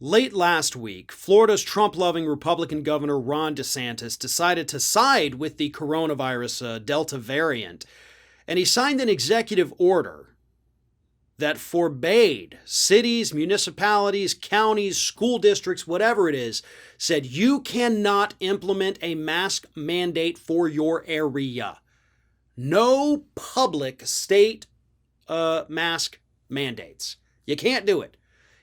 Late last week, Florida's Trump-loving Republican Governor Ron DeSantis decided to side with the coronavirus Delta variant, and he signed an executive order that forbade cities, municipalities, counties, school districts, whatever it is, said you cannot implement a mask mandate for your area. No public state mask mandates. You can't do it.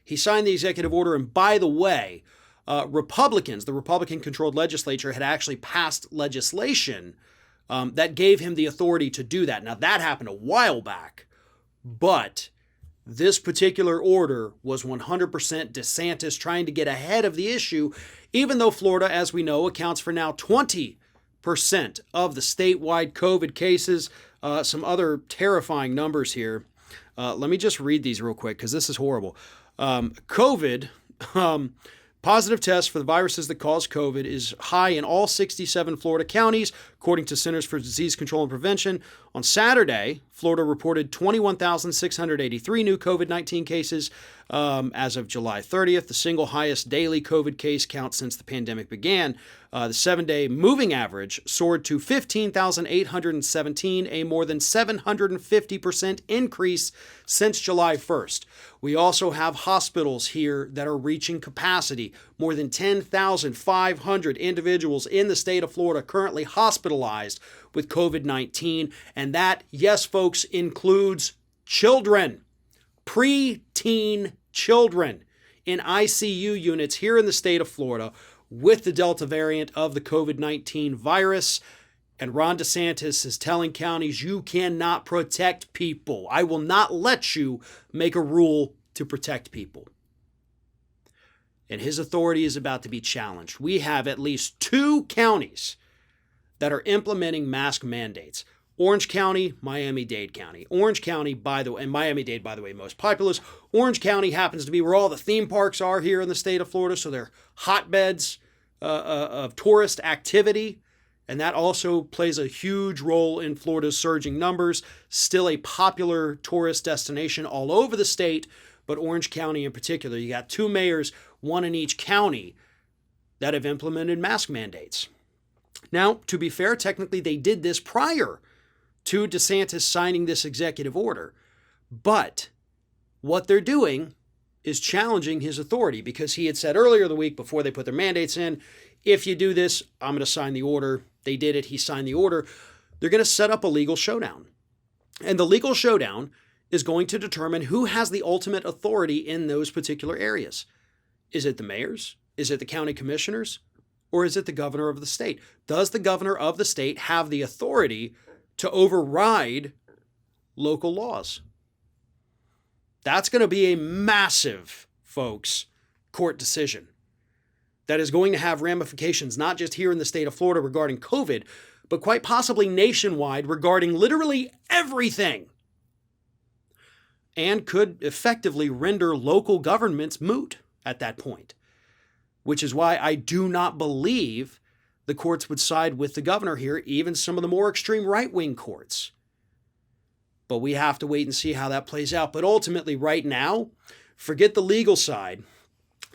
He signed the executive order, and by the way, Republicans, the Republican-controlled legislature, had actually passed legislation that gave him the authority to do that. Now, that happened a while back, but this particular order was 100% DeSantis trying to get ahead of the issue, even though Florida, as we know, accounts for now 20% of the statewide COVID cases. Some other terrifying numbers here. Let me just read these real quick because this is horrible. COVID, positive tests for the viruses that cause COVID is high in all 67 Florida counties, according to Centers for Disease Control and Prevention. On Saturday, Florida reported 21,683 new COVID-19 cases as of July 30th, the single highest daily COVID case count since the pandemic began. The 7-day moving average soared to 15,817, a more than 750% increase since July 1st. We also have hospitals here that are reaching capacity. More than 10,500 individuals in the state of Florida currently hospitalized with COVID-19. And that, yes, folks, includes children, preteen children in ICU units here in the state of Florida with the Delta variant of the COVID-19 virus. And Ron DeSantis is telling counties, you cannot protect people. I will not let you make a rule to protect people. And his authority is about to be challenged. We have at least 2 counties that are implementing mask mandates. Orange County, Miami-Dade County. Orange County, by the way, and Miami-Dade, by the way, most populous. Orange County happens to be where all the theme parks are here in the state of Florida, so they're hotbeds of tourist activity, and that also plays a huge role in Florida's surging numbers. Still a popular tourist destination all over the state, but Orange County in particular, you got 2 mayors, one in each county, that have implemented mask mandates. Now, to be fair, technically they did this prior to DeSantis signing this executive order. But what they're doing is challenging his authority, because he had said earlier the week before they put their mandates in, if you do this, I'm going to sign the order. They did it. He signed the order. They're going to set up a legal showdown. And the legal showdown is going to determine who has the ultimate authority in those particular areas. Is it the mayors? Is it the county commissioners? Or is it the governor of the state? Does the governor of the state have the authority to override local laws? That's going to be a massive, folks, court decision that is going to have ramifications not just here in the state of Florida regarding COVID, but quite possibly nationwide regarding literally everything, and could effectively render local governments moot at that point, which is why I do not believe the courts would side with the governor here, even some of the more extreme right-wing courts. But we have to wait and see how that plays out. But ultimately, right now, forget the legal side.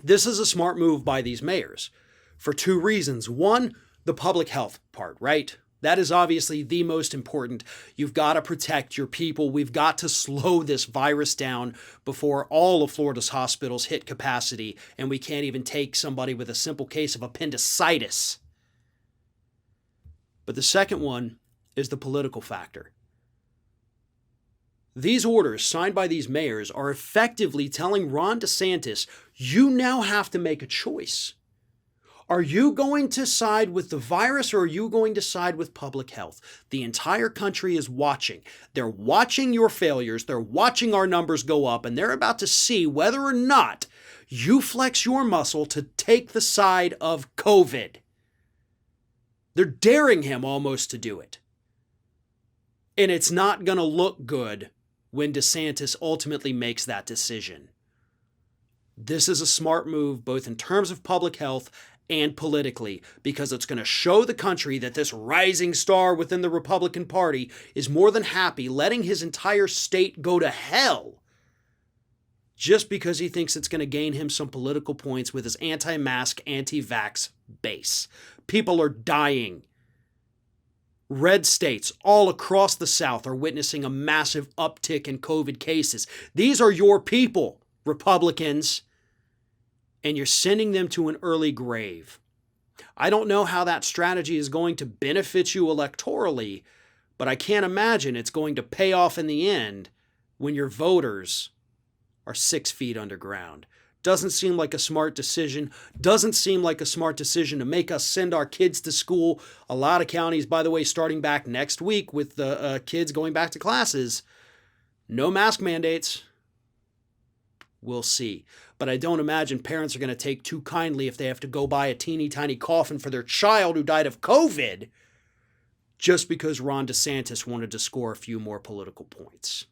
This is a smart move by these mayors for 2 reasons. One, the public health part, right? That is obviously the most important. You've got to protect your people. We've got to slow this virus down before all of Florida's hospitals hit capacity, and we can't even take somebody with a simple case of appendicitis. But the second one is the political factor. These orders signed by these mayors are effectively telling Ron DeSantis, you now have to make a choice. Are you going to side with the virus, or are you going to side with public health? The entire country is watching. They're watching your failures. They're watching our numbers go up, and they're about to see whether or not you flex your muscle to take the side of COVID. They're daring him almost to do it. And it's not going to look good when DeSantis ultimately makes that decision. This is a smart move, both in terms of public health and politically, because it's going to show the country that this rising star within the Republican Party is more than happy letting his entire state go to hell just because he thinks it's going to gain him some political points with his anti-mask, anti-vax base. People are dying. Red states all across the South are witnessing a massive uptick in COVID cases. These are your people, Republicans, and you're sending them to an early grave. I don't know how that strategy is going to benefit you electorally, but I can't imagine it's going to pay off in the end when your voters are 6 feet underground. Doesn't seem like a smart decision. Doesn't seem like a smart decision to make us send our kids to school. A lot of counties, by the way, starting back next week with the kids going back to classes. No mask mandates. We'll see. But I don't imagine parents are going to take too kindly if they have to go buy a teeny tiny coffin for their child who died of COVID just because Ron DeSantis wanted to score a few more political points.